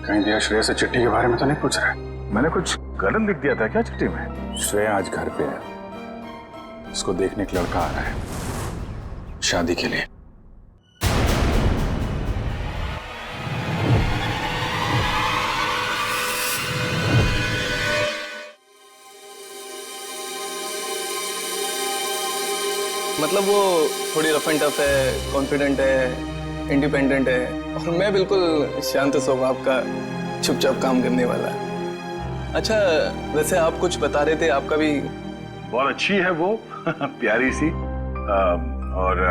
कहीं दिया श्रेया से चिट्ठी के बारे में तो नहीं पूछ रहा है? मैंने कुछ गलत लिख दिया था क्या चिट्ठी में? श्रेया आज घर पे है, उसको देखने एक लड़का आ रहा है शादी के लिए। मतलब वो थोड़ी रफ एंड टफ है, कॉन्फिडेंट है, इंडिपेंडेंट है, और मैं बिल्कुल शांत स्वभाव का चुपचाप काम करने वाला। अच्छा, वैसे आप कुछ बता रहे थे, आपका भी बहुत अच्छी है वो प्यारी सी, और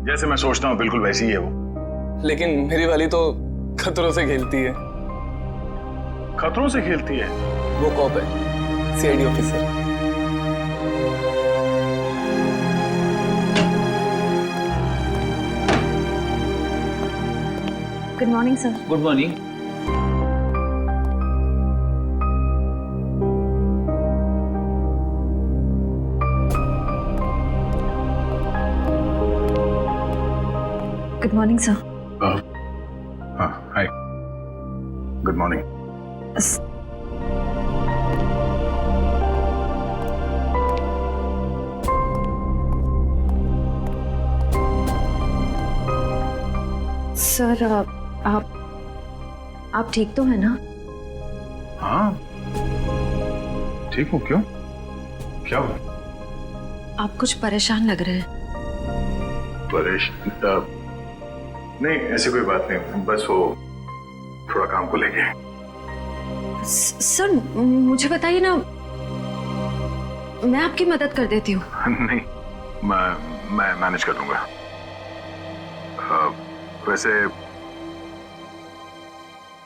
जैसे मैं सोचता हूँ बिल्कुल वैसी ही है वो। लेकिन मेरी वाली तो खतरों से खेलती है। खतरों से खेलती है? वो कॉप है, CID officer. Good morning sir. Good morning. Good morning sir. हाँ, हाय, गुड मॉर्निंग। सर आप ठीक तो है ना? हाँ ठीक हूँ। क्यों, क्या हुआ? आप कुछ परेशान लग रहे हैं। परेशान? नहीं, ऐसी कोई बात नहीं, बस वो थोड़ा काम को लेके। सर मुझे बताइए ना, मैं आपकी मदद कर देती हूँ। नहीं, मैं मैनेज कर लूंगा। वैसे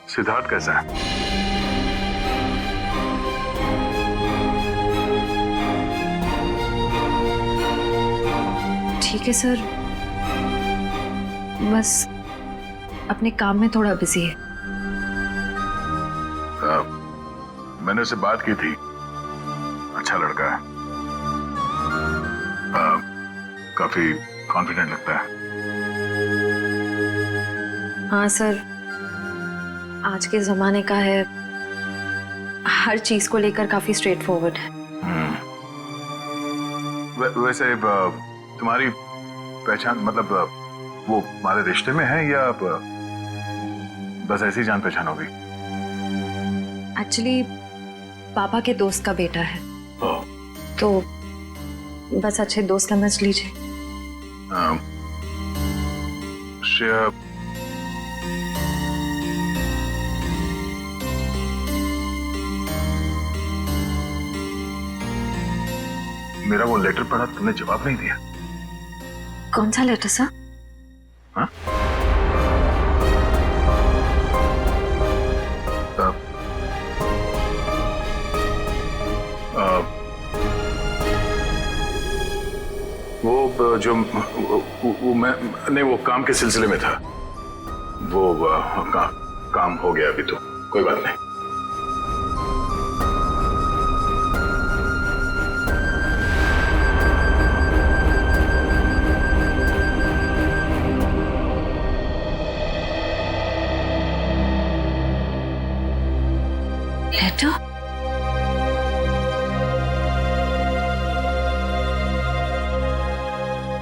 सिद्धार्थ कैसा है? ठीक है सर, बस अपने काम में थोड़ा बिजी है। मैंने उससे बात की थी, अच्छा लड़का है, काफी कॉन्फिडेंट लगता है। हाँ सर, आज के जमाने का है, हर चीज को लेकर काफी स्ट्रेट फॉरवर्ड है। वैसे तुम्हारी पहचान, मतलब वो हमारे रिश्ते में है या बस ऐसी जान पहचान हो गई? एक्चुअली पापा के दोस्त का बेटा है, तो बस अच्छे दोस्त समझ लीजिए। श्रेया, मेरा वो लेटर पढ़ा, तुमने जवाब नहीं दिया। कौन सा लेटर सर? हाँ? वो जो वो मैं नहीं, वो काम के सिलसिले में था। वो काम हो गया अभी, तो कोई बात नहीं। लेटर?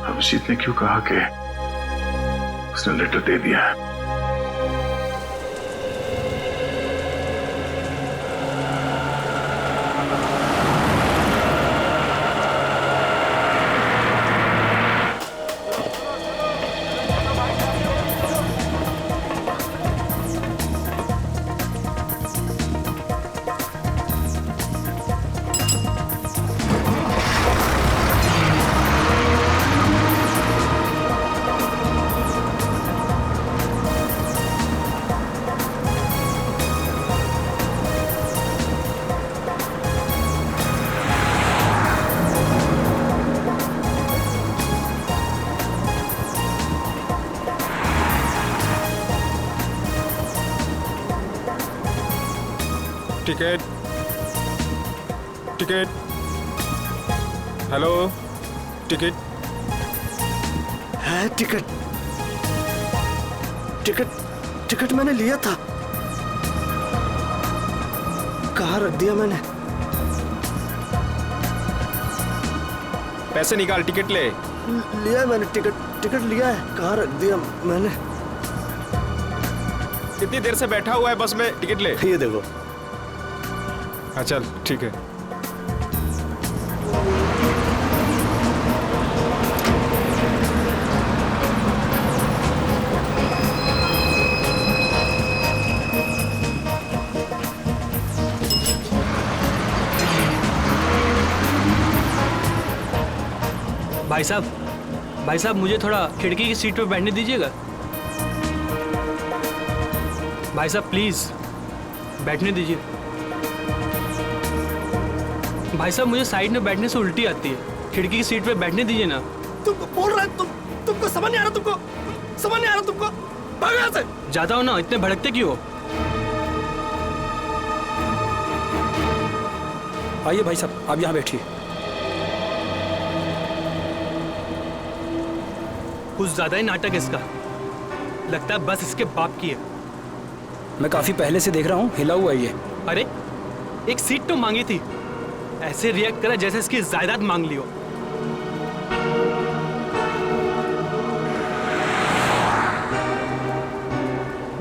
अभिजीत ने क्यों कहा कि उसने लेटर दे दिया है? टिकट, टिकट, हेलो, टिकट है? टिकट टिकट टिकट मैंने लिया था। कहाँ रख दिया मैंने? पैसे निकाल, टिकट ले। लिया है मैंने, टिकट लिया है। कहाँ रख दिया मैंने? कितनी देर से बैठा हुआ है बस में, टिकट ले। ये देखो। हाँ चल ठीक है। भाई साहब मुझे थोड़ा खिड़की की सीट पे बैठने दीजिएगा। भाई साहब प्लीज बैठने दीजिए। भाई साहब मुझे साइड में बैठने से उल्टी आती है, खिड़की की सीट पे बैठने दीजिए ना। तुमको बोल रहा है, तुमको समझ नहीं आ रहा? तुमको समझ नहीं आ रहा? तुमको भागो यहाँ से। जाता हो ना, इतने भड़कते क्यों हो? आइए भाई साहब, आप यहाँ बैठिए। कुछ ज्यादा ही नाटक है इसका, लगता है बस इसके बाप की है। मैं काफी पहले से देख रहा हूँ, हिला हुआ है ये। अरे एक सीट तो मांगी थी, ऐसे रिएक्ट करा जैसे इसकी जायदाद मांग ली हो।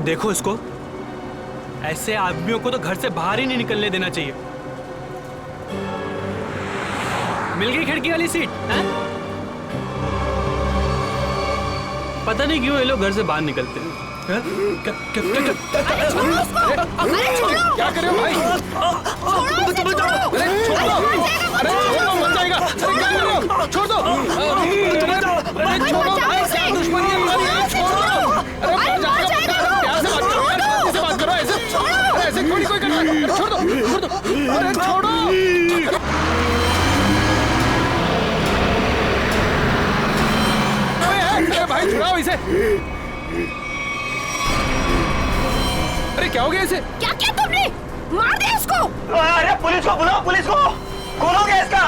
देखो इसको, ऐसे आदमियों को तो घर से बाहर ही नहीं निकलने देना चाहिए। मिल गई खिड़की वाली सीट है? पता नहीं क्यों ये लोग घर से बाहर निकलते हैं। क्या कर रहे हो भाई? अरे छोड़ो, मर जाएगा। अरे क्या कर रहे हो? छोड़ दो। अरे छोड़ो भाई, क्या दुश्मनी है तुम्हारी? छोड़ो। अरे मर जाएगा। प्यार से बात करो यार, शांति से बात करो। ऐसे थोड़ी कोई करता है। छोड़ दो। अरे छोड़ो। अरे भाई छुड़ाओ इसे। अरे क्या हो गया इसे? क्या किया तुमने? मार दिया इसको। अरे पुलिस को बुलाओ, पुलिस को। कौन हो गया इसका?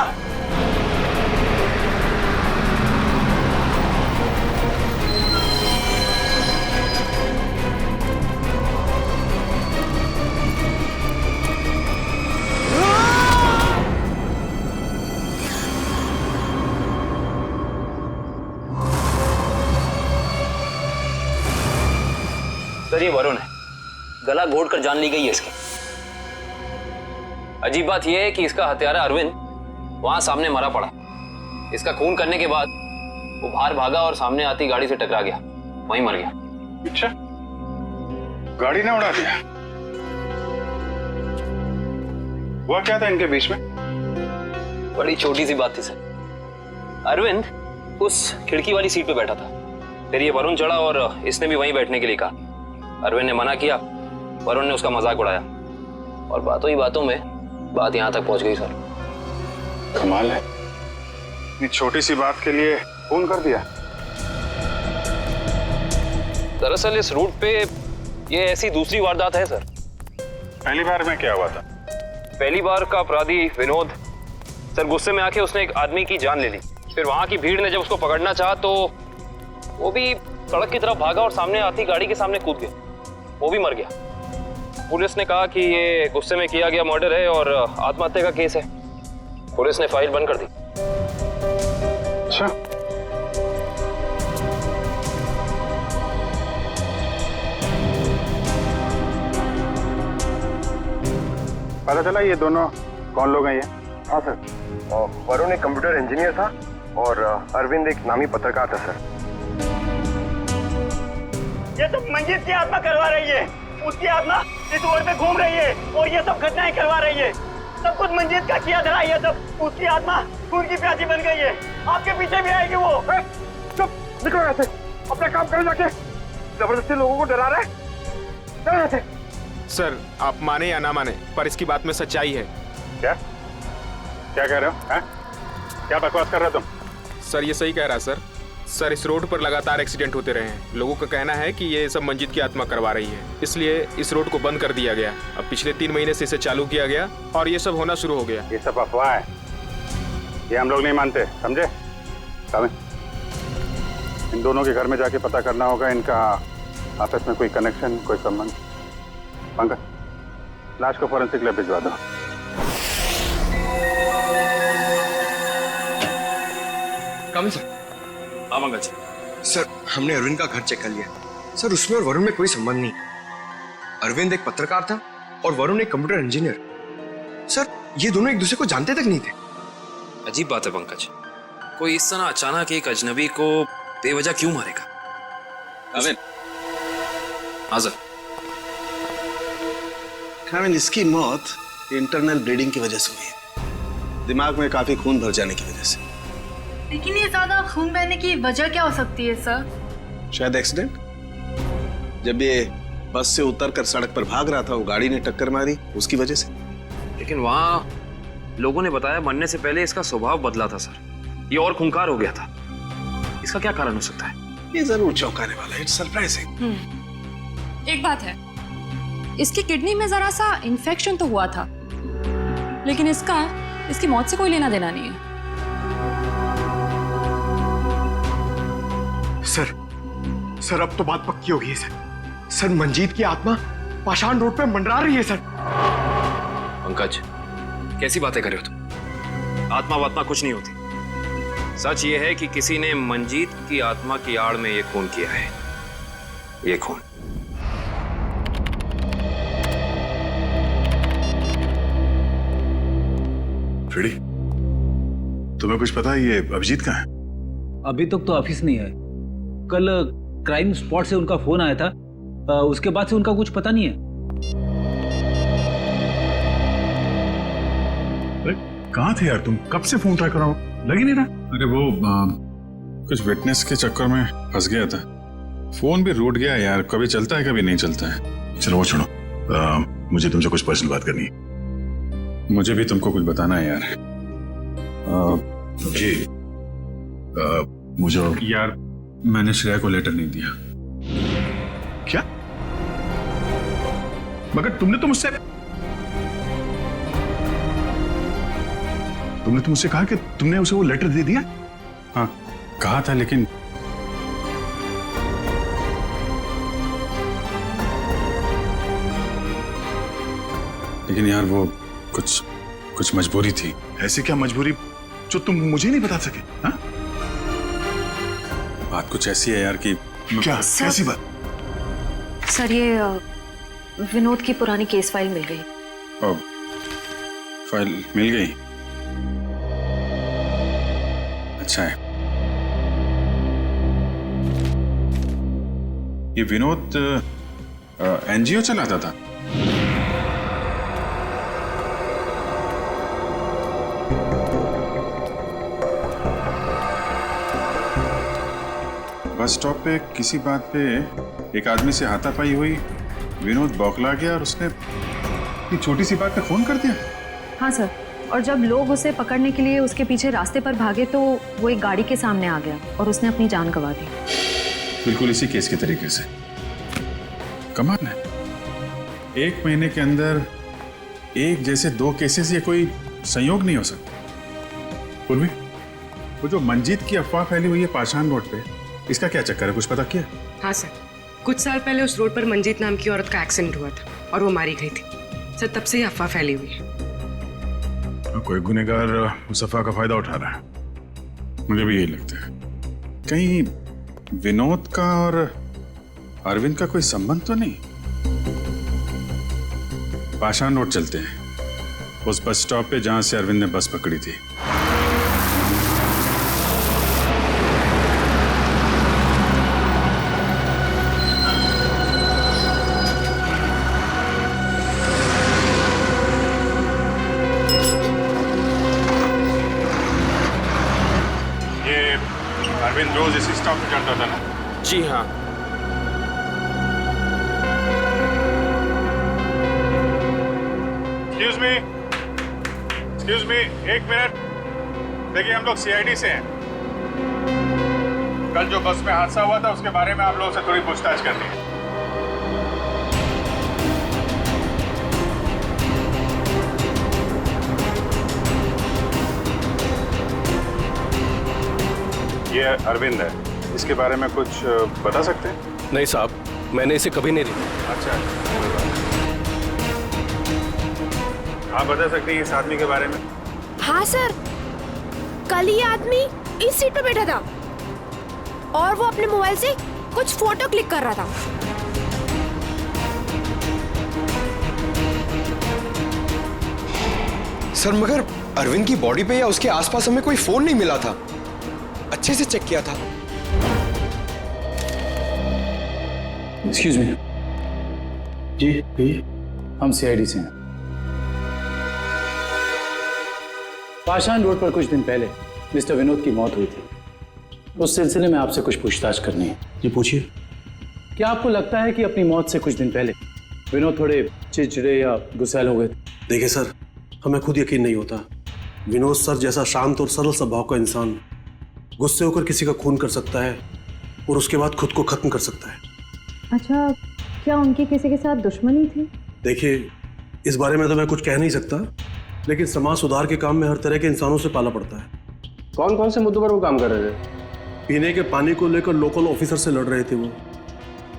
सर ये वरुण है, गला घोट कर जान ली गई है इसकी। अजीब बात यह है कि इसका हत्यारा अरविंद वहां सामने मरा पड़ा। इसका खून करने के बाद वो बाहर भागा और सामने आती गाड़ी से टकरा गया, वहीं मर गया। अच्छा, गाड़ी ने उड़ा दिया? हुआ क्या था इनके बीच में? बड़ी छोटी सी बात थी सर। अरविंद उस खिड़की वाली सीट पे बैठा था, फिर ये वरुण चढ़ा और इसने भी वहीं बैठने के लिए कहा। अरविंद ने मना किया, वरुण ने उसका मजाक उड़ाया और बातों ही बातों में बात यहां तक पहुंच गई सर। कमाल है, इतनी छोटी सी बात के लिए खून कर दिया। दरअसल इस रूट पे ये ऐसी दूसरी वारदात है सर। पहली बार में क्या हुआ था? पहली बार का अपराधी विनोद सर गुस्से में आके उसने एक आदमी की जान ले ली। फिर वहां की भीड़ ने जब उसको पकड़ना चाहा तो वो भी सड़क की तरफ भागा और सामने आती गाड़ी के सामने कूद गया, वो भी मर गया। पुलिस ने कहा कि ये गुस्से में किया गया मर्डर है और आत्महत्या का केस है। पुलिस ने फाइल बंद कर दी। अच्छा, पता चला ये दोनों कौन लोग हैं ये? हाँ सर, वरुण एक कंप्यूटर इंजीनियर था और अरविंद एक नामी पत्रकार था सर। ये सब मंजीत की आत्मा करवा रही है, उसकी आत्मा इस रोड पे घूम रही है और ये सब घटनाएं करवा रही है। सब कुछ मंजीत का किया धरा, ये सब उसकी आत्मा खून की प्यासी बन गई है। आपके पीछे भी आएगी वो। चुप, निकलो यहाँ से, अपना काम करो जाके। जबरदस्ती लोगों को डरा रहे, चलो यहाँ से। सर आप माने या ना माने, पर इसकी बात में सच्चाई है। क्या कह रहे हो? हैं? क्या बकवास कर रहे हो तुम? सर ये सही कह रहा है सर, इस रोड पर लगातार एक्सीडेंट होते रहे हैं। लोगों का कहना है कि ये सब मंजीत की आत्मा करवा रही है, इसलिए इस रोड को बंद कर दिया गया। अब पिछले 3 महीने से इसे चालू किया गया और ये सब होना शुरू हो गया। ये सब अफवाह है, ये हम लोग नहीं मानते, समझे? इन दोनों के घर में जाके पता करना होगा, इनका आपस में कोई कनेक्शन, कोई संबंध। पंकज लाश को फॉरेंसिक लैब भिजवा दो। कम सर। आवांगा जी। सर हमने अरविंद का घर चेक कर लिया सर, उसमें और वरुण में कोई संबंध नहीं। अरविंद एक पत्रकार था और वरुण एक कंप्यूटर इंजीनियर। सर ये दोनों एक दूसरे को जानते तक नहीं थे। अजीब बात है पंकज, कोई इस तरह अचानक एक अजनबी को बेवजह क्यों मारेगा? अरविंद। हाँ सर। अरविंद, इसकी मौत इंटरनल ब्लीडिंग की वजह से हुई है, दिमाग में काफी खून भर जाने की वजह से। लेकिन ये ज्यादा खून बहने की वजह क्या हो सकती है सर? शायद एक्सीडेंट। जब ये बस से उतरकर सड़क पर भाग रहा था, वो गाड़ी ने टक्कर मारी, उसकी वजह से। लेकिन वहां लोगों ने बताया मरने से पहले इसका स्वभाव बदला था सर, ये और खूंखार हो गया था। इसका क्या कारण हो सकता है? ये जरूर चौंकाने वाला है, इट्स सरप्राइजिंग। एक बात है, इसकी किडनी में जरा सा इन्फेक्शन तो हुआ था, लेकिन इसकी मौत से कोई लेना देना नहीं है। सर अब तो बात पक्की हो गई है सर, मंजीत की आत्मा पाषाण रोड पे मंडरा रही है सर। पंकज, कैसी बातें कर रहे हो तुम? आत्मा वात्मा कुछ नहीं होती। सच ये है कि किसी ने मंजीत की आत्मा की आड़ में ये खून किया है। ये खून फ्रेडी, तुम्हें कुछ पता है ये अभिजीत कहाँ है? अभी तक तो ऑफिस नहीं है। कल क्राइम स्पॉट से उनका फोन आया था, उसके बाद से उनका कुछ पता नहीं है। अरे कहाँ थे यार तुम? कब से फोन ट्राई कर रहा हूँ, लग ही नहीं रहा। अरे वो कुछ विटनेस के चक्कर में फंस गया था, फोन भी रूट गया यार। कभी चलता है कभी नहीं चलता है। चलो वो छोड़ो, मुझे तुमसे कुछ पर्सनल बात करनी है। मुझे भी तुमको कुछ बताना है यार। जी मुझे यार, मैंने श्रेया को लेटर नहीं दिया। क्या? मगर तुमने तो मुझसे कहा कि तुमने उसे वो लेटर दे दिया। हाँ कहा था, लेकिन यार वो कुछ मजबूरी थी। ऐसी क्या मजबूरी जो तुम मुझे नहीं बता सके? हाँ? बात कुछ ऐसी है यार कि क्या? कैसी बात? सर ये विनोद की पुरानी केस फाइल मिल गई। फाइल मिल गई? अच्छा है। ये विनोद एनजीओ चलाता था। बस स्टॉप पे किसी बात पे एक आदमी से हाथापाई हुई, विनोद बौखला गया और उसने इतनी छोटी सी बात पे फोन कर दिया। हाँ सर, और जब लोग उसे पकड़ने के लिए उसके पीछे रास्ते पर भागे तो वो एक गाड़ी के सामने आ गया और उसने अपनी जान गंवा दी। बिल्कुल इसी केस के तरीके से। कमाल है, 1 महीने के अंदर एक जैसे 2 केसेस, ये कोई संयोग नहीं हो सकता। पूर्वी, वो जो मंजीत की अफवाह फैली हुई है पाषाण रोड पे, इसका क्या चक्कर है? कुछ पता किया? हाँ सर, कुछ साल पहले उस रोड पर मंजीत नाम की औरत का एक्सीडेंट हुआ था और वो मारी गई थी सर। तब से ही अफवाह फैली हुई है। कोई गुनहगार उस अफवाह का फायदा उठा रहा है। मुझे भी यही लगता है। कहीं विनोद का और अरविंद का कोई संबंध तो नहीं? पाषाण रोड चलते हैं, उस बस स्टॉप पे जहां से अरविंद ने बस पकड़ी थी। अरविंद रोज इसी स्टॉप पे चढ़ता था ना? जी हाँ। Excuse me, 1 minute. देखिए हम लोग सीआईडी से हैं। कल जो बस में हादसा हुआ था उसके बारे में आप लोगों से थोड़ी पूछताछ करनी है। ये अरविंद है, इसके बारे में कुछ बता सकते हैं? नहीं साहब, मैंने इसे कभी नहीं देखा। अच्छा, आप बता सकते हैं इस आदमी के बारे में? हाँ सर, कल ये आदमी इस सीट पर बैठा था और वो अपने मोबाइल से कुछ फोटो क्लिक कर रहा था। सर मगर अरविंद की बॉडी पे या उसके आसपास हमें कोई फोन नहीं मिला था। अच्छे से चेक किया था। Excuse me. जी कहिए। हम सीआईडी से हैं। पाषाण रोड पर कुछ दिन पहले मिस्टर विनोद की मौत हुई थी। उस सिलसिले में आपसे कुछ पूछताछ करनी है। जी पूछिए। क्या आपको लगता है कि अपनी मौत से कुछ दिन पहले विनोद थोड़े चिड़चिड़े या गुस्सैल हो गए थे? देखिए सर, हमें खुद यकीन नहीं होता। विनोद सर जैसा शांत और सरल स्वभाव का इंसान गुस्से होकर किसी का खून कर सकता है और उसके बाद खुद को खत्म कर सकता है। अच्छा, क्या उनकी किसी के साथ दुश्मनी थी? देखिए, इस बारे में तो मैं कुछ कह नहीं सकता, लेकिन समाज सुधार के काम में हर तरह के इंसानों से पाला पड़ता है। कौन कौन से मुद्दों पर वो काम कर रहे थे? पीने के पानी को लेकर लोकल ऑफिसर से लड़ रहे थे वो,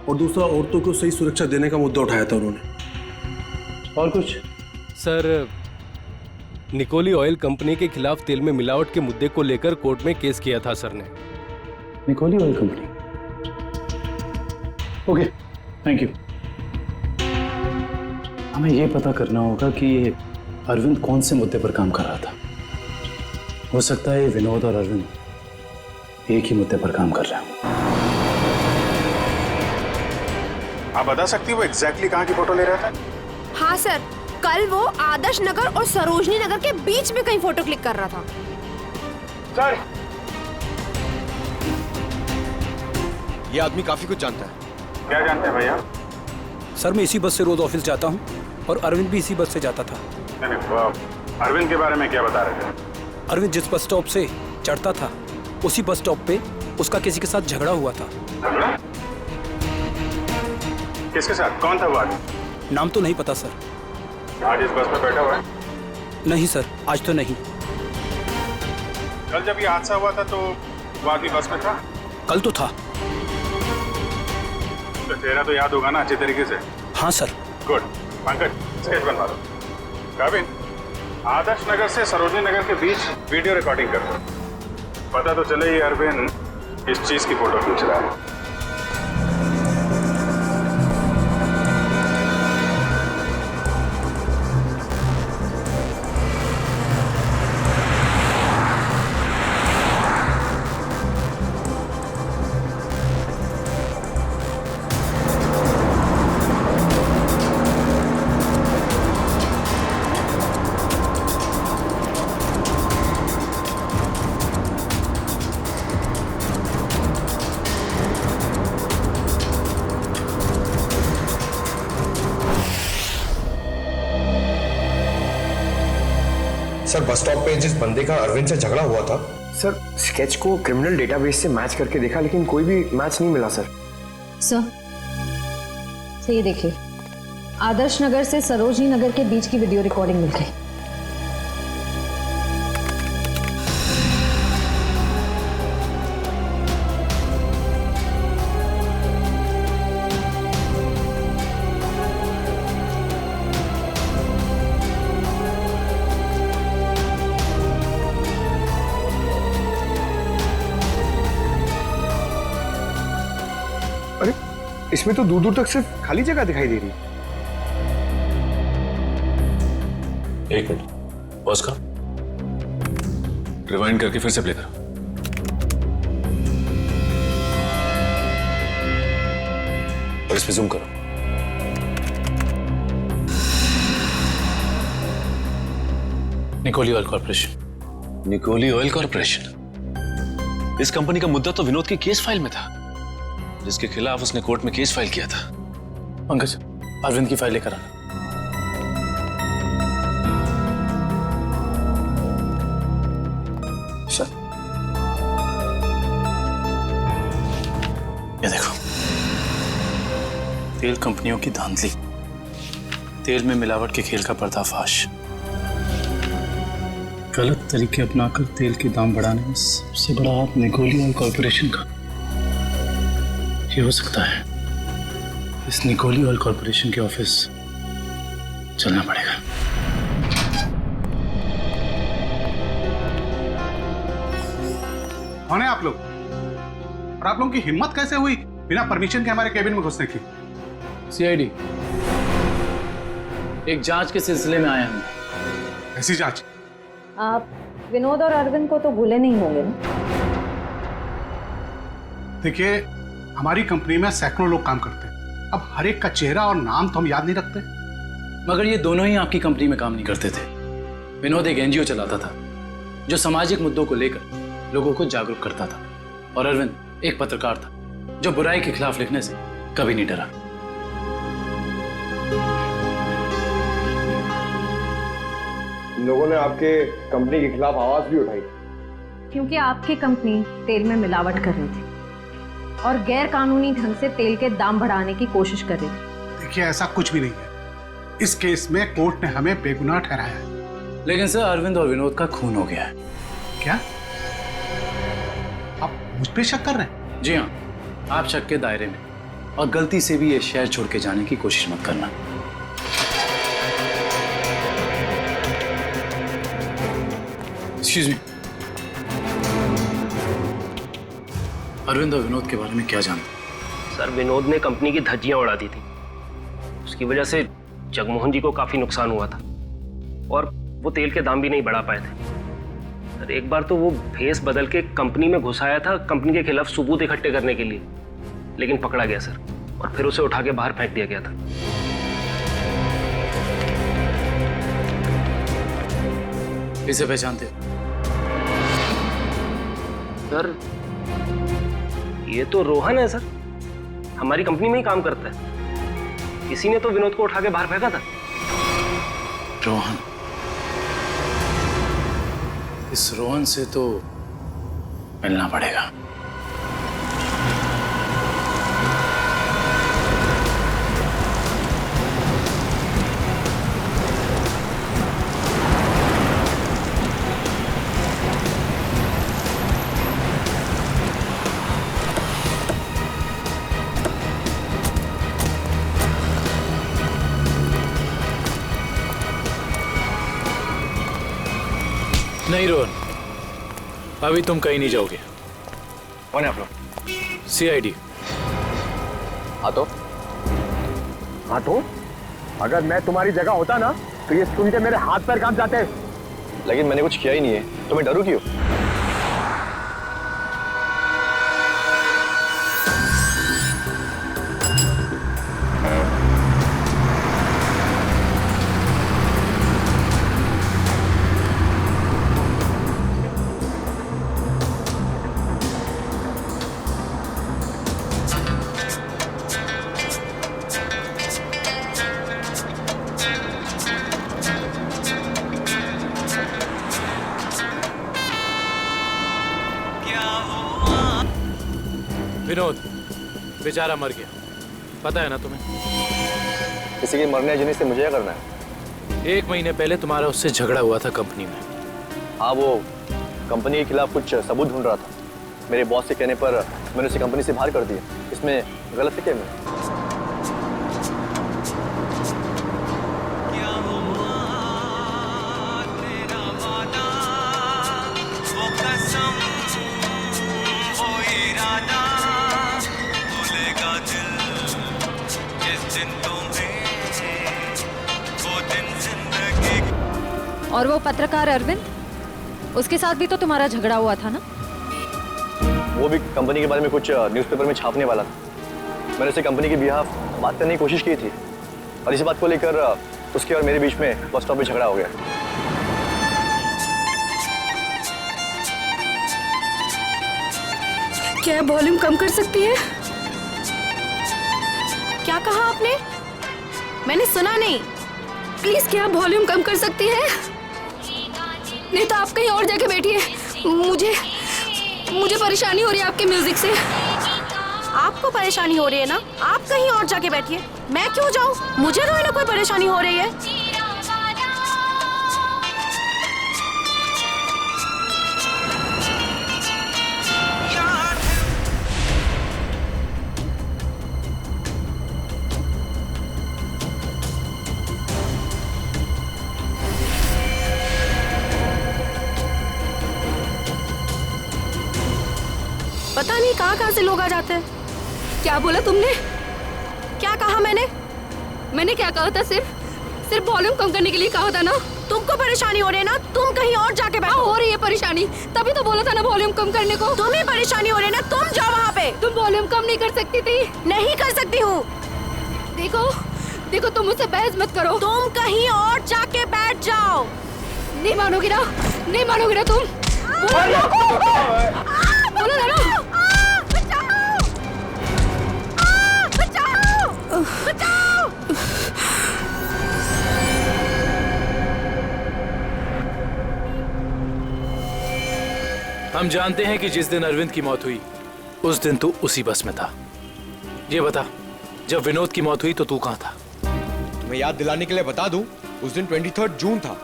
और दूसरा औरतों को सही सुरक्षा देने का मुद्दा उठाया था उन्होंने। और कुछ? सर, निकोली ऑयल कंपनी के खिलाफ तेल में मिलावट के मुद्दे को लेकर कोर्ट में केस किया था सर ने। Nicoli oil company? Okay, thank you. हमें यह पता करना होगा कि ये अरविंद कौन से मुद्दे पर काम कर रहा था। हो सकता है विनोद और अरविंद एक ही मुद्दे पर काम कर रहे हैं। आप बता सकती हो एग्जैक्टली कहाँ की फोटो ले रहा था? हाँ सर, कल वो आदर्श नगर और सरोजनी नगर के बीच में कहीं फोटो क्लिक कर रहा था। सर, ये आदमी काफी कुछ जानता है। क्या जानते हैं भैया? सर, मैं इसी बस से रोज ऑफिस जाता हूँ और अरविंद भी इसी बस से जाता था। अरविंद के बारे में क्या बता रहे थे? अरविंद जिस बस स्टॉप से चढ़ता था उसी बस स्टॉप पे उसका किसी के साथ झगड़ा हुआ था। झगड़ा? किसके साथ? कौन था वो आदमी? नाम तो नहीं पता सर। आज इस बस में बैठा हुआ है? नहीं सर, आज तो नहीं। कल जब ये हादसा हुआ था तो वो आदमी बस में था? कल तो था। तो चेहरा तो याद होगा ना अच्छे तरीके से? हाँ सर। गुड। पंकज, स्केच बनवा दो। काबिन, आदर्श नगर से सरोजनी नगर के बीच वीडियो रिकॉर्डिंग कर दो। पता तो चले ये अरविंद इस चीज की फोटो खींच रहा है। सर, बस स्टॉप पे जिस बंदे का अरविंद से झगड़ा हुआ था, सर स्केच को क्रिमिनल डेटाबेस से मैच करके देखा लेकिन कोई भी मैच नहीं मिला सर। सर ये देखिए, आदर्श नगर से सरोजनी नगर के बीच की वीडियो रिकॉर्डिंग मिल गई। इसमें तो दूर दूर तक सिर्फ खाली जगह दिखाई दे रही है। एक मिनट, पॉज करो, रिवाइंड करके फिर से प्ले करो। और इस पे जूम करो। Nicoli oil corporation. Nicoli oil corporation? इस कंपनी का मुद्दा तो विनोद की केस फाइल में था, जिसके खिलाफ उसने कोर्ट में केस फाइल किया था। पंकज, अरविंद की फाइल लेकर आना। सर, ये देखो, तेल कंपनियों की धांधली, तेल में मिलावट के खेल का पर्दाफाश, गलत तरीके अपनाकर तेल के दाम बढ़ाने में सबसे बड़ा हाथ निकोली ऑयल कॉर्पोरेशन का। ये हो सकता है इस निकोली ऑयल कॉर्पोरेशन के ऑफिस चलना पड़ेगा। कौन है आप लोग? और आप लोगों की हिम्मत कैसे हुई बिना परमिशन के हमारे केबिन में घुसने की? सीआईडी, एक जांच के सिलसिले में आए हम। ऐसी जांच? आप विनोद और अरविंद को तो भूले नहीं होंगे ना? देखिए, हमारी कंपनी में सैकड़ों लोग काम करते हैं। अब हर एक का चेहरा और नाम तो हम याद नहीं रखते। मगर ये दोनों ही आपकी कंपनी में काम नहीं करते थे। विनोद एक एनजीओ चलाता था जो सामाजिक मुद्दों को लेकर लोगों को जागरूक करता था, और अरविंद एक पत्रकार था जो बुराई के खिलाफ लिखने से कभी नहीं डरा। लोगों ने आपके कंपनी के खिलाफ आवाज भी उठाई क्योंकि आपकी कंपनी तेल में मिलावट कर रही थी और गैर कानूनी ढंग से तेल के दाम बढ़ाने की कोशिश कर रही थी। देखिए, ऐसा कुछ भी नहीं है। इस केस में कोर्ट ने हमें बेगुनाह ठहराया है। लेकिन सर, अरविंद और विनोद का खून हो गया है। क्या आप मुझ पे शक कर रहे हैं? जी हाँ, आप शक के दायरे में, और गलती से भी ये शहर छोड़ के जाने की कोशिश मत करना। एक्सक्यूज मी, अरविंद और विनोद के बारे में क्या जानते? सर, विनोद ने कंपनी की धज्जियां उड़ा दी थी। उसकी वजह से जगमोहन जी को काफी नुकसान हुआ था, और वो तेल के दाम भी नहीं बढ़ा पाए थे। सर, एक बार तो वो भेस बदल के कंपनी में घुस आया था कंपनी के खिलाफ सबूत इकट्ठे करने के लिए, लेकिन पकड़ा गया सर, और फिर उसे उठा के बाहर फेंक दिया गया था। इसे पहचानते हो? सर, ये तो रोहन है सर, हमारी कंपनी में ही काम करता है। इसी ने तो विनोद को उठा के बाहर फेंका था। रोहन? इस रोहन से तो मिलना पड़ेगा। नहीं रोहन, अभी तुम कहीं नहीं जाओगे। कौन है आप लोग? सीआईडी। हाँ तो अगर मैं तुम्हारी जगह होता ना तो ये सुन के मेरे हाथ पैर कांप जाते। लेकिन मैंने कुछ किया ही नहीं है, तो मैं डरूं क्यों? विनोद बेचारा मर गया, पता है ना तुम्हें? किसी के मरने जीने से मुझे क्या करना है? 1 महीने पहले तुम्हारा उससे झगड़ा हुआ था कंपनी में। हाँ, वो कंपनी के खिलाफ कुछ सबूत ढूंढ रहा था। मेरे बॉस के कहने पर मैंने उसे कंपनी से बाहर कर दिया। इसमें गलत है क्या मैं? और वो पत्रकार अरविंद, उसके साथ भी तो तुम्हारा झगड़ा हुआ था ना? वो भी कंपनी के बारे में कुछ न्यूज़पेपर में छापने वाला था। मैंने उसे कंपनी के बिहाफ बात करने की कोशिश की थी, और इसी बात को लेकर उसके और मेरे बीच में बस स्टॉप पे झगड़ा हो गया। क्या वॉल्यूम कम कर सकती है? क्या कहा आपने? मैंने सुना नहीं। प्लीज, क्या वॉल्यूम कम कर सकती है? नहीं तो आप कहीं और जाके बैठिए। मुझे परेशानी हो रही है आपके म्यूजिक से। आपको परेशानी हो रही है ना? आप कहीं और जाके बैठिए। मैं क्यों जाऊं? मुझे तो ना कोई परेशानी हो रही है। पता नहीं कहाँ कहाँ से लोग आ जाते हैं। क्या बोला तुमने? क्या कहा मैंने? मैंने क्या कहा था? सिर्फ वॉल्यूम कम करने के लिए कहा था ना। तुमको परेशानी हो रही है ना, तुम कहीं और जाके बैठो। हो रही है परेशानी, तभी तो बोला था ना वॉल्यूम कम करने को। तुम्हें परेशानी हो रही है ना, तुम जाओ वहाँ पे। तुम वॉल्यूम कम नहीं कर सकती थी? नहीं कर सकती हूँ। देखो तुम मुझसे बहस मत करो। तुम कहीं और जाके बैठ जाओ। नहीं मानोगी ना, नहीं मानोगी ना तुम। बोलो ना। हम जानते हैं कि जिस दिन अरविंद की मौत हुई उस दिन तू उसी बस में था। ये बता, जब विनोद की मौत हुई तो तू कहाँ था? तुम्हें याद दिलाने के लिए बता दूं, उस दिन 23 जून था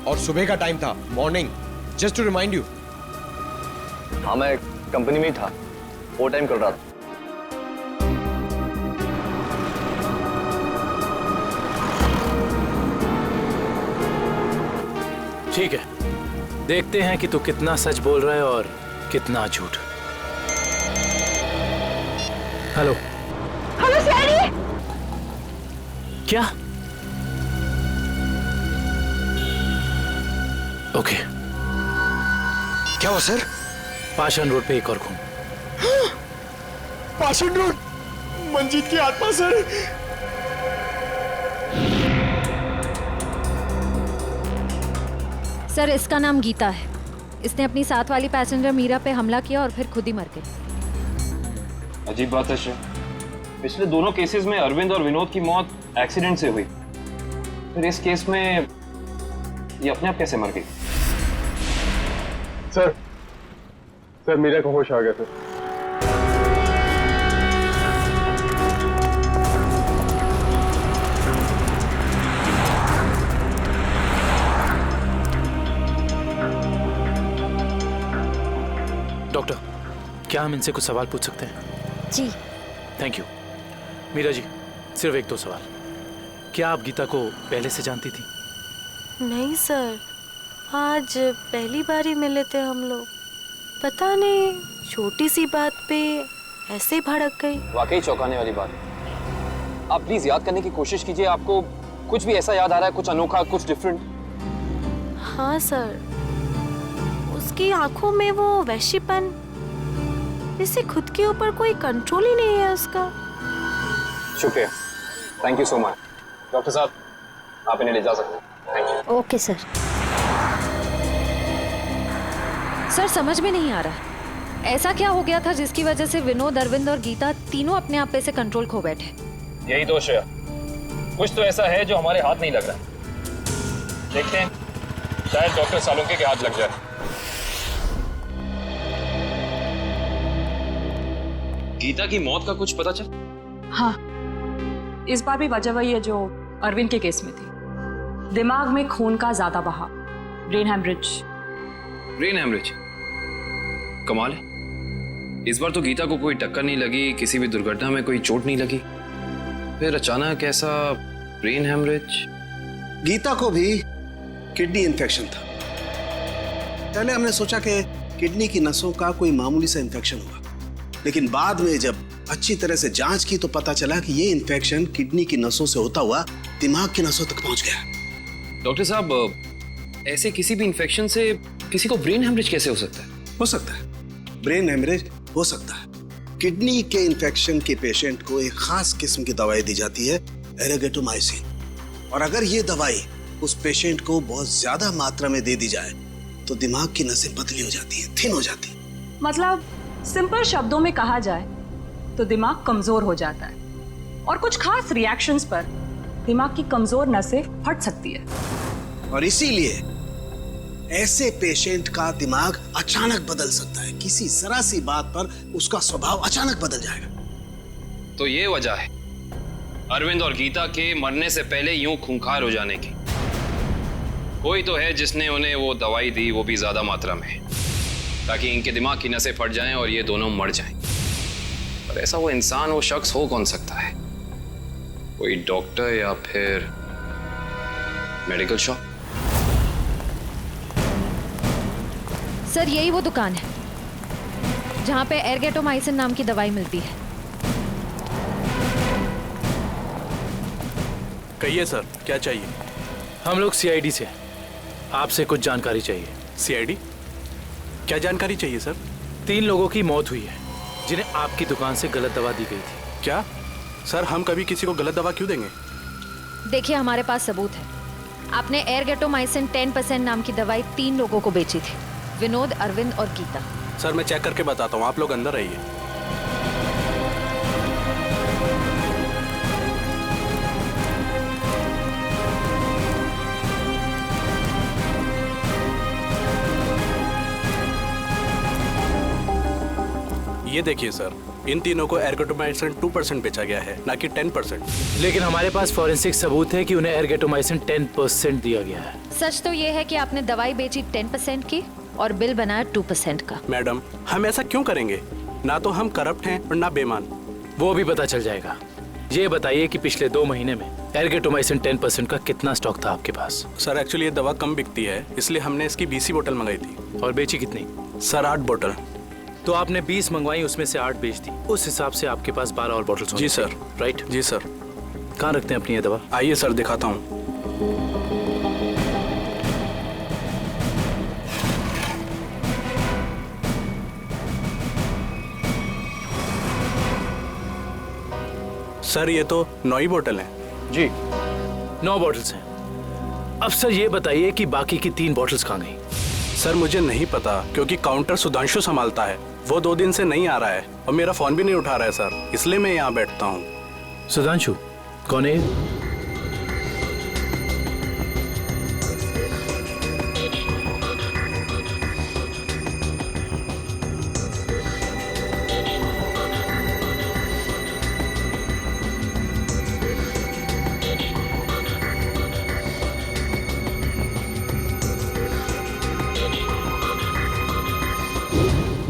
और सुबह का टाइम था, morning, just to remind you. हाँ, मैं कंपनी में ही था, ओवर टाइम कर रहा था। ठीक है, देखते हैं कि तू कितना सच बोल रहा है और कितना झूठ। हेलो सैनी। क्या? ओके। क्या हुआ सर? पाषाण रोड पे एक और खून। पाषाण रोड, मंजीत की आत्मा सर। सर, इसका नाम गीता है। इसने अपनी साथ वाली पैसेंजर मीरा पे हमला किया और फिर खुद ही मर गई। अजीब बात है श्रेय, पिछले दोनों केसेस में अरविंद और विनोद की मौत एक्सीडेंट से हुई, फिर इस केस में ये अपने आप कैसे मर गई? सर मीरा को होश आ गया सर। डॉक्टर, क्या हम इनसे कुछ सवाल पूछ सकते हैं? जी। Thank you. मीरा जी, सिर्फ एक दो सवाल। क्या आप गीता को पहले से जानती थी? नहीं सर, आज पहली बार ही मिले थे हम लोग। पता नहीं छोटी सी बात पे ऐसे ही भड़क गई। वाकई चौंकाने वाली बात है। आप प्लीज याद करने की कोशिश कीजिए, आपको कुछ भी ऐसा याद आ रहा है, कुछ अनोखा, कुछ डिफरेंट? हाँ सर, उसकी आंखों में वो वैश्यपन, जैसे खुद के ऊपर कोई कंट्रोल ही नहीं है उसका। शुक्रिया, thank you so much. Doctor साहब, आप इन्हें ले जा सकते हैं। Thank you. Okay sir. Sir, समझ में नहीं आ रहा, ऐसा क्या हो गया था जिसकी वजह से विनोद, अरविंद और गीता तीनों अपने आप पे से कंट्रोल खो बैठे? यही दोष है, कुछ तो ऐसा है जो हमारे हाथ नहीं लग रहा। देखते हैं, शायद डॉक्टर सालुंके के हाथ लग जाए। गीता की मौत का कुछ पता चल? हाँ, इस बार भी वजह वही है जो अरविंद के केस में थी। दिमाग में खून का ज्यादा बहाव, ब्रेन हेमरेज। Brain haemorrhage? कमाल है, इस बार तो गीता को कोई टक्कर नहीं लगी, किसी भी दुर्घटना में कोई चोट नहीं लगी, फिर अचानक ऐसा ब्रेन हेमरेज। गीता को भी किडनी इन्फेक्शन था। पहले हमने सोचा कि किडनी की नसों का कोई मामूली सा इन्फेक्शन हुआ, लेकिन बाद में जब अच्छी तरह से जांच की तो पता चला कि ये इन्फेक्शन किडनी की नसों से होता हुआ दिमाग की नसों तक पहुंच गया। डॉक्टर साहब, ऐसे किसी भी इन्फेक्शन से किसी को ब्रेन हेमरेज कैसे हो सकता है? हो सकता है, ब्रेन हेमरेज हो सकता है। किडनी के इन्फेक्शन के पेशेंट को एक खास किस्म की दवाई दी जाती है, एरेगेटोमाइसिन, और अगर ये दवाई उस पेशेंट को बहुत ज्यादा मात्रा में दे दी जाए तो दिमाग की नसें पतली हो जाती है, थिन हो जाती है। मतलब सिंपल शब्दों में कहा जाए तो दिमाग कमजोर हो जाता है और कुछ खास रिएक्शंस पर दिमाग की कमजोर नसें फट सकती है। और इसीलिए ऐसे पेशेंट का दिमाग अचानक बदल सकता है, किसी जरा सी बात पर उसका स्वभाव अचानक बदल जाएगा। तो ये वजह है अरविंद और गीता के मरने से पहले यूं खूंखार हो जाने की। कोई तो है जिसने उन्हें वो दवाई दी, वो भी ज्यादा मात्रा में, ताकि इनके दिमाग की नसें फट जाएं और ये दोनों मर जाएं। पर ऐसा वो इंसान, वो शख्स हो कौन सकता है? कोई डॉक्टर या फिर मेडिकल शॉप? सर, यही वो दुकान है जहाँ पे एर्गेटोमाइसिन नाम की दवाई मिलती है। कहिए सर, क्या चाहिए? हम लोग सीआईडी से, आपसे कुछ जानकारी चाहिए। सीआईडी? क्या जानकारी चाहिए सर? 3 लोगों की मौत हुई है जिन्हें आपकी दुकान से गलत दवा दी गई थी। क्या सर, हम कभी किसी को गलत दवा क्यों देंगे? देखिए, हमारे पास सबूत है। आपने एर्गेटोमाइसिन 10% नाम की दवाई 3 लोगों को बेची थी, विनोद, अरविंद और गीता। सर मैं चेक करके बताता हूँ, आप लोग अंदर रहिए। ये देखिए सर, इन तीनों को एर्गेटोमाइसिन 2% बेचा गया है, ना कि 10%। लेकिन हमारे पास फॉरेंसिक सबूत है कि उन्हें एर्गेटोमाइसिन 10% दिया गया है। सच तो ये है कि आपने दवाई बेची 10% की और बिल बनाया 2% का। मैडम, हम ऐसा क्यों करेंगे? ना तो हम करप्ट हैं और ना बेईमान। वो भी पता चल जाएगा। ये बताइए कि पिछले 2 महीने में एर्गेटोमाइसिन 10% का कितना स्टॉक था आपके पास? सर एक्चुअली ये दवा कम बिकती है, इसलिए हमने इसकी 20 बोतल मंगाई थी। और बेची कितनी? सर 8 बोतल। तो आपने 20 मंगवाई, उसमें से 8 बेच दी। उस हिसाब से आपके पास 12 और बोतल। जी सर। राइट? जी सर। कहाँ रखते हैं अपनी ये दवा? आइए सर, दिखाता हूँ। सर ये तो 9 ही बोतल हैं। जी 9 बॉटल्स हैं। अब सर ये बताइए कि बाकी की 3 बॉटल्स कहाँ गई? सर मुझे नहीं पता, क्योंकि काउंटर सुधांशु संभालता है। वो 2 दिन से नहीं आ रहा है और मेरा फोन भी नहीं उठा रहा है सर, इसलिए मैं यहाँ बैठता हूँ। सुधांशु कौन है?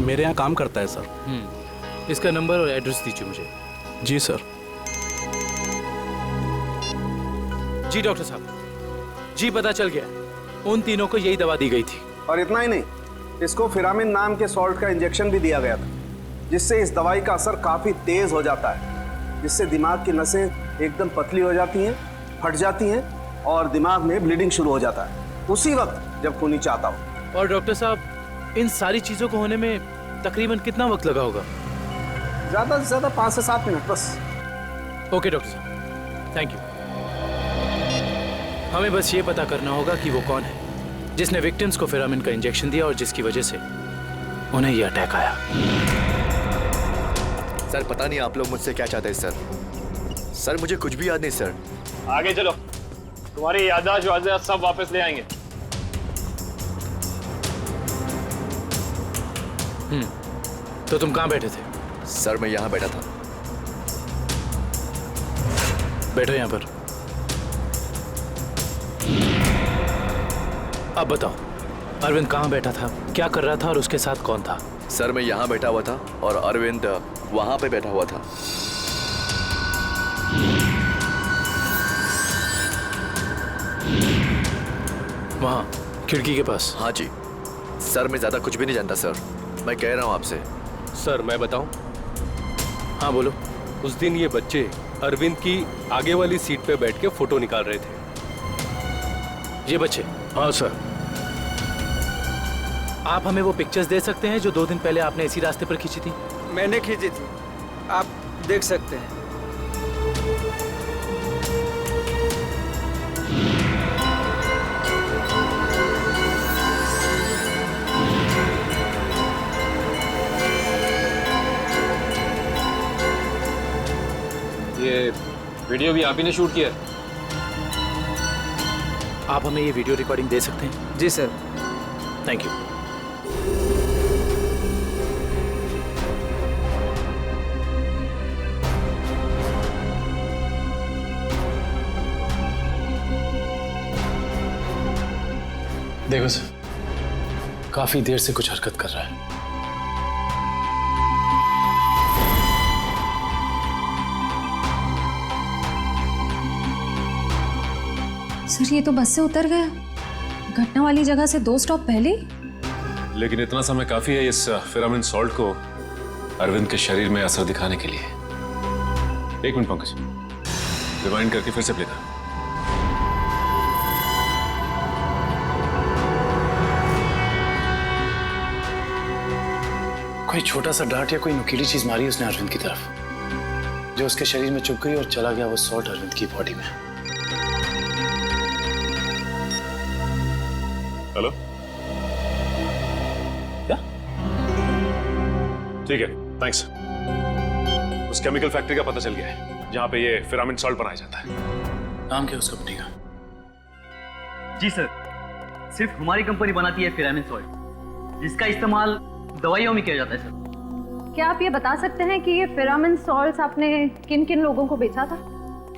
मेरे यहाँ काम करता है सर। इसका नंबर और एड्रेस दीजिए मुझे। जी सर। जी डॉक्टर साहब, जी पता चल गया, उन तीनों को यही दवा दी गई थी। और इतना ही नहीं, इसको फिरामिन नाम के सॉल्ट का इंजेक्शन भी दिया गया था, जिससे इस दवाई का असर काफी तेज हो जाता है, जिससे दिमाग की नसें एकदम पतली हो जाती हैं, फट जाती हैं और दिमाग में ब्लीडिंग शुरू हो जाता है उसी वक्त जब खूनी चाहता हो। और डॉक्टर साहब, इन सारी चीजों को होने में तकरीबन कितना वक्त लगा होगा? ज्यादा से ज्यादा 5 से 7 मिनट बस। ओके डॉक्टर साहब, थैंक यू। हमें बस ये पता करना होगा कि वो कौन है जिसने विक्टिम्स को फिरामिन का इंजेक्शन दिया और जिसकी वजह से उन्हें ये अटैक आया। सर पता नहीं आप लोग मुझसे क्या चाहते हैं सर। सर मुझे कुछ भी याद नहीं सर। आगे चलो, तुम्हारी याददाश्त सब वापस ले आएंगे। तो तुम कहाँ बैठे थे? सर मैं यहाँ बैठा था। बैठो यहाँ पर। अब बताओ, अरविंद कहाँ बैठा था, क्या कर रहा था और उसके साथ कौन था? सर मैं यहाँ बैठा हुआ था और अरविंद वहां पे बैठा हुआ था। वहां खिड़की के पास? हाँ जी सर, मैं ज्यादा कुछ भी नहीं जानता सर, मैं कह रहा हूँ आपसे। सर मैं बताऊं? हाँ बोलो। उस दिन ये बच्चे अरविंद की आगे वाली सीट पे बैठ के फोटो निकाल रहे थे। ये बच्चे? हाँ सर। आप हमें वो पिक्चर्स दे सकते हैं जो 2 दिन पहले आपने इसी रास्ते पर खींची थी? मैंने खींची थी, आप देख सकते हैं। ये वीडियो भी आप ही ने शूट किया? आप हमें ये वीडियो रिकॉर्डिंग दे सकते हैं? जी सर। Thank you. देखो सर, काफी देर से कुछ हरकत कर रहा है। सर ये तो बस से उतर गया, घटना वाली जगह से 2 स्टॉप पहले। लेकिन इतना समय काफी है इस फिरामिन सॉल्ट को अरविंद के शरीर में असर दिखाने के लिए। एक मिनट पंकज, रिवाइंड करके फिर से प्ले कर। कोई छोटा सा डांट या कोई नुकीली चीज मारी उसने अरविंद की तरफ, जो उसके शरीर में चुभ गई और चला गया वो सॉल्ट अरविंद की बॉडी में। हेलो, क्या? ठीक है, थैंक्स। उस केमिकल फैक्ट्री का पता चल गया है जहां पे ये फिरामिन सॉल्ट बनाया जाता है। नाम क्या उस कंपनी का? जी सर, सिर्फ हमारी कंपनी बनाती है फिरामिन सॉल्ट, जिसका इस्तेमाल दवाइयों में किया जाता है सर। क्या आप ये बता सकते हैं कि ये फिरामिन सॉल्ट्स आपने किन किन लोगों को बेचा था?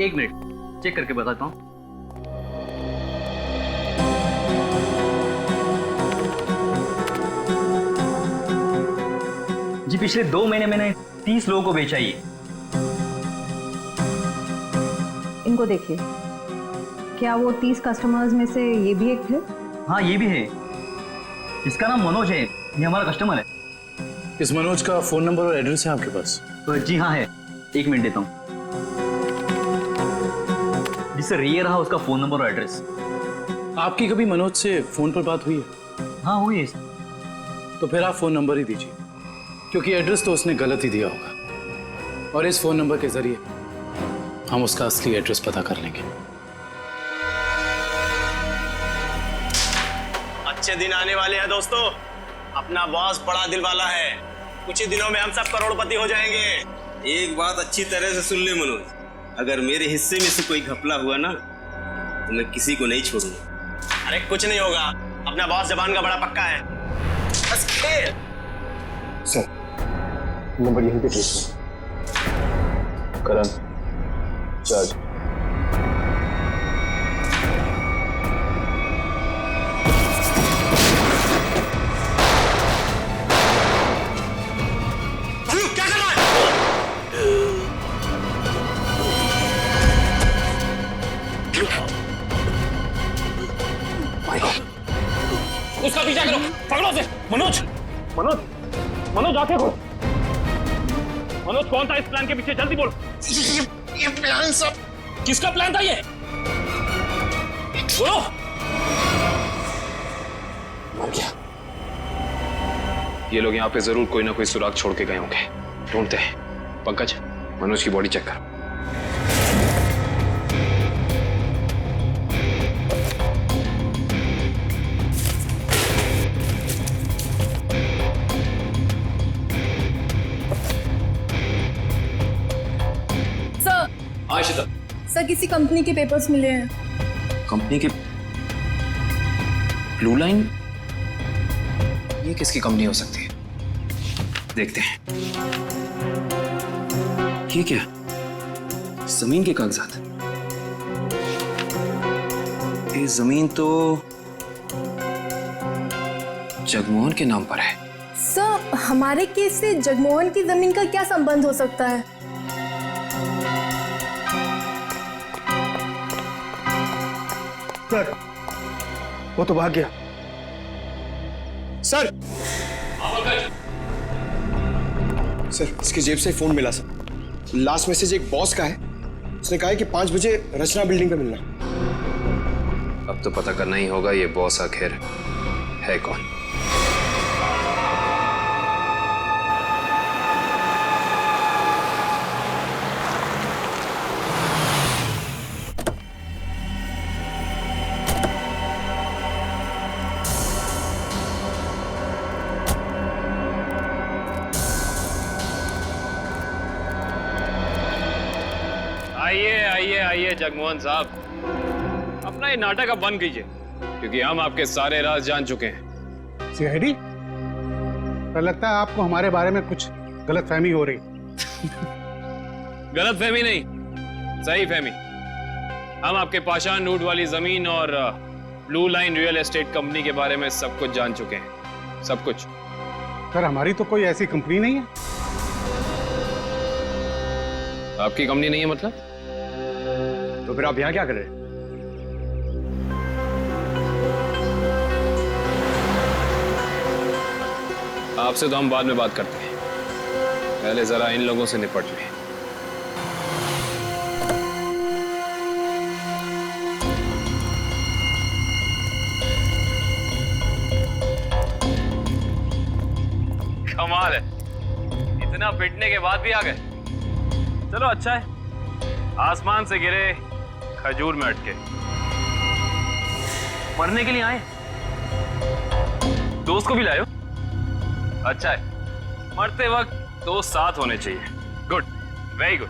एक मिनट चेक करके बताता हूँ। जी पिछले 2 महीने मैंने 30 लोगों को बेचा ये। इनको देखिए, क्या वो 30 कस्टमर्स में से ये भी एक थे? हाँ ये भी है। इसका नाम मनोज है, ये हमारा कस्टमर है। इस मनोज का फोन नंबर और एड्रेस है आपके पास? जी हाँ है, 1 मिनट देता हूँ। जी सर, ये रहा उसका फोन नंबर और एड्रेस। आपकी कभी मनोज से फोन पर बात हुई है? हाँ हुई है। तो फिर आप फोन नंबर ही दीजिए, क्योंकि एड्रेस तो उसने गलत ही दिया होगा और इस फोन नंबर के जरिए हम उसका असली एड्रेस पता कर लेंगे। अच्छे दिन आने वाले हैं दोस्तों। अपना बॉस बड़ा दिल वाला है, कुछ ही दिनों में हम सब करोड़पति हो जाएंगे। एक बात अच्छी तरह से सुन ले मनोज, अगर मेरे हिस्से में से कोई घपला हुआ ना तो मैं किसी को नहीं छोड़ूंगा। अरे कुछ नहीं होगा, अपना बॉस जबान का बड़ा पक्का है। बस खेल। सर, नंबर यहीं पे ट्रेस करण चार्ज। उसका पीछा करो, पकड़ो उसे। मनोज, मनोज, मनोज आके खोलो। मनोज कौन था इस प्लान के पीछे? जल्दी बोलो। ये प्लान सब किसका प्लान था ये? बोलो। मर गया। ये लोग यहाँ पे जरूर कोई ना कोई सुराग छोड़ के गए होंगे, ढूंढते हैं। पंकज, मनोज की बॉडी चेक कर। सर किसी कंपनी के पेपर्स मिले हैं। कंपनी के? Blue line? ये किसकी कंपनी हो सकती है? देखते हैं। ये क्या? जमीन के कागजात। ये जमीन तो जगमोहन के नाम पर है। सर हमारे केस से जगमोहन की जमीन का क्या संबंध हो सकता है? सर वो तो भाग गया। सर सर इसकी जेब से फोन मिला सर। लास्ट मैसेज एक बॉस का है, उसने कहा है कि 5 बजे रचना बिल्डिंग पे मिलना। अब तो पता करना ही होगा ये बॉस आखिर है कौन। आइए जगमोहन साहब, अपना ये नाटक अब बंद कीजिए, क्योंकि हम आपके सारे राज जान चुके हैं। सीआईडी, पर लगता है आपको हमारे बारे में कुछ गलतफहमी हो रही। गलतफहमी नहीं, सही फहमी। हम आपके पाषाण रूट वाली जमीन और blue line real estate company के बारे में सब कुछ जान चुके हैं, सब कुछ। सर हमारी तो कोई ऐसी कंपनी नहीं है। आपकी कंपनी नहीं है मतलब? तो फिर आप यहां क्या कर रहे हैं? आपसे तो हम बाद में बात करते हैं। पहले जरा इन लोगों से निपट ले। कमाल है, इतना पिटने के बाद भी आ गए। चलो अच्छा है, आसमान से गिरे खजूर में अटके। मरने के लिए आए, दोस्त को भी लायो। अच्छा है, मरते वक्त दोस्त साथ होने चाहिए। Good, very good.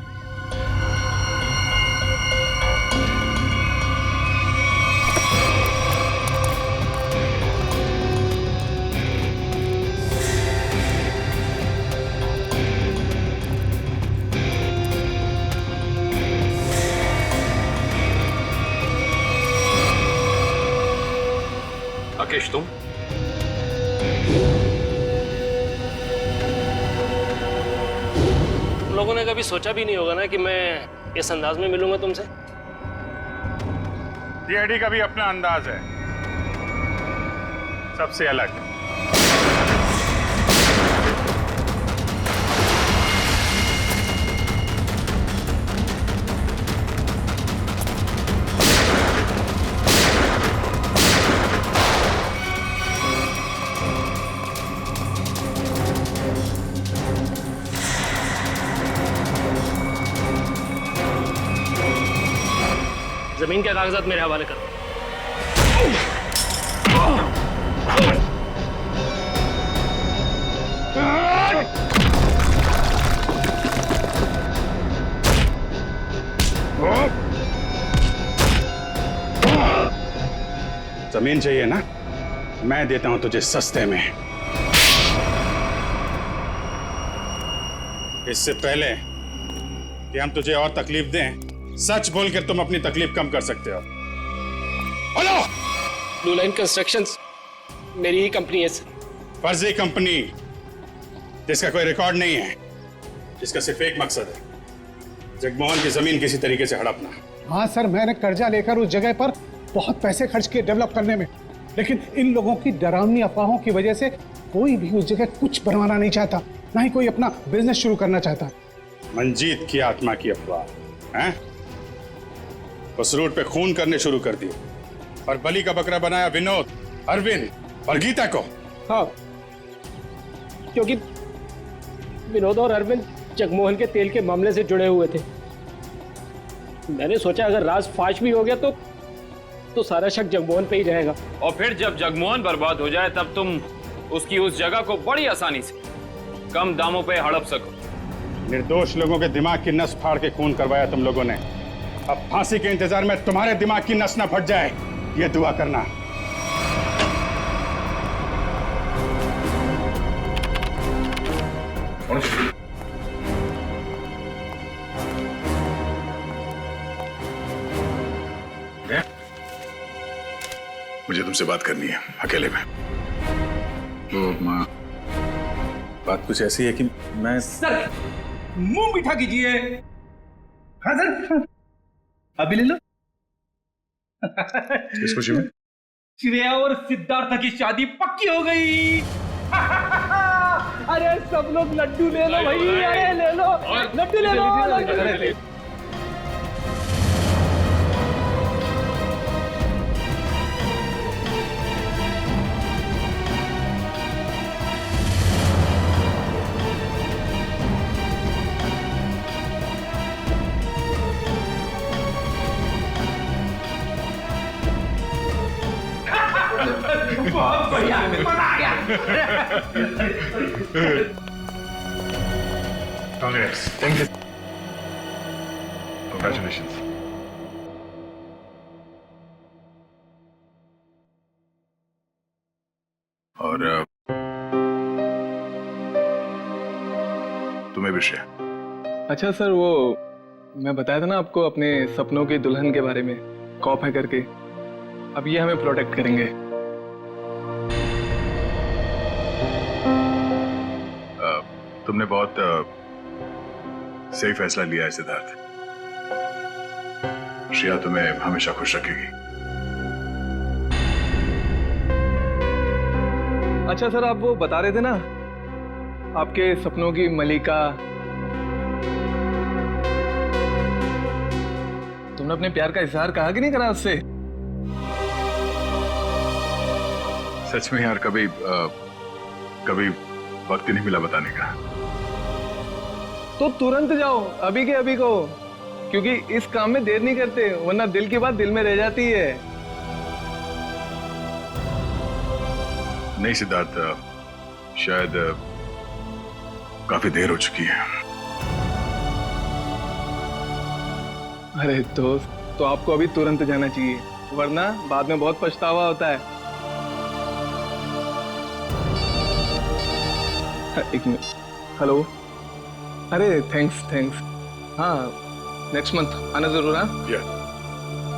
अकेश, तुम लोगों ने कभी सोचा भी नहीं होगा ना कि मैं इस अंदाज में मिलूंगा तुमसे। सीआईडी का भी अपना अंदाज है, सबसे अलग। जमीन के कागजात मेरे हवाले करो। जमीन चाहिए ना, मैं देता हूं तुझे सस्ते में। इससे पहले कि हम तुझे और तकलीफ दें, सच बोलकर तुम अपनी तकलीफ कम कर सकते हो। बोलो। ब्लू लाइन कंस्ट्रक्शंस मेरी ही कंपनी है सर। फर्जी कंपनी जिसका कोई रिकॉर्ड नहीं है, जिसका सिर्फ एक मकसद है, जगमोहन की जमीन किसी तरीके से हड़पना। हाँ सर, मैंने कर्जा लेकर उस जगह पर बहुत पैसे खर्च किए डेवलप करने में, लेकिन इन लोगों की डरावनी अफवाहों की वजह से कोई भी उस जगह कुछ बनवाना नहीं चाहता, ना ही कोई अपना बिजनेस शुरू करना चाहता। मंजीत की आत्मा की अफवाह हैं? उस रूट पे खून करने शुरू कर दिए और बलि का बकरा बनाया विनोद, अरविंद और गीता को। हाँ, क्योंकि विनोद और अरविंद जगमोहन के तेल के मामले से जुड़े हुए थे। मैंने सोचा अगर राज फाश भी हो गया तो सारा शक जगमोहन पे ही रहेगा। और फिर जब जगमोहन बर्बाद हो जाए तब तुम उसकी उस जगह को बड़ी आसानी से कम दामों पे हड़प सको। निर्दोष लोगों के दिमाग की नस फाड़ के खून करवाया तुम लोगों ने। अब फांसी के इंतजार में तुम्हारे दिमाग की नस ना फट जाए, ये दुआ करना। मुझे तुमसे बात करनी है अकेले में। तो माँ, बात कुछ ऐसी है कि मैं सर मुंह मीठा कीजिए। हाँ सर, अभी ले लो। किस खुशी में? श्रेया और सिद्धार्थ की शादी पक्की हो गई। अरे सब लोग लड्डू ले लो भाई, अरे ले लो लड्डू, ले लो लड्डू। बहुत बढ़िया, मजा आ गया। Congress, thank you, congratulations. और तुम्हें भी श्रेया। अच्छा सर, वो मैं बताया था ना आपको अपने सपनों की दुल्हन के बारे में, कॉप है करके। अब ये हमें प्रोटेक्ट करेंगे। तुमने बहुत सही फैसला लिया है सिद्धार्थ। श्रेया तुम्हें हमेशा खुश रखेगी। अच्छा सर, आप वो बता रहे थे ना आपके सपनों की मलिका। तुमने अपने प्यार का इजहार कहा कि नहीं करा उससे? सच में यार कभी कभी वक्त ही नहीं मिला बताने का। तो तुरंत जाओ, अभी के अभी को, क्योंकि इस काम में देर नहीं करते, वरना दिल की बात दिल में रह जाती है। नहीं सिद्धार्थ, शायद काफी देर हो चुकी है। अरे दोस्त, तो आपको अभी तुरंत जाना चाहिए, वरना बाद में बहुत पछतावा होता है। एक मिनट, हेलो। अरे थैंक्स। हाँ, नेक्स्ट मंथ आना जरूर।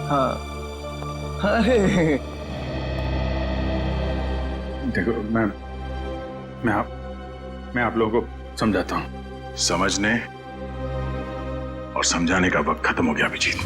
हाँ। अरे देखो, मैं आप लोगों को समझाता हूँ। समझने और समझाने का वक्त खत्म हो गया अभिजीत।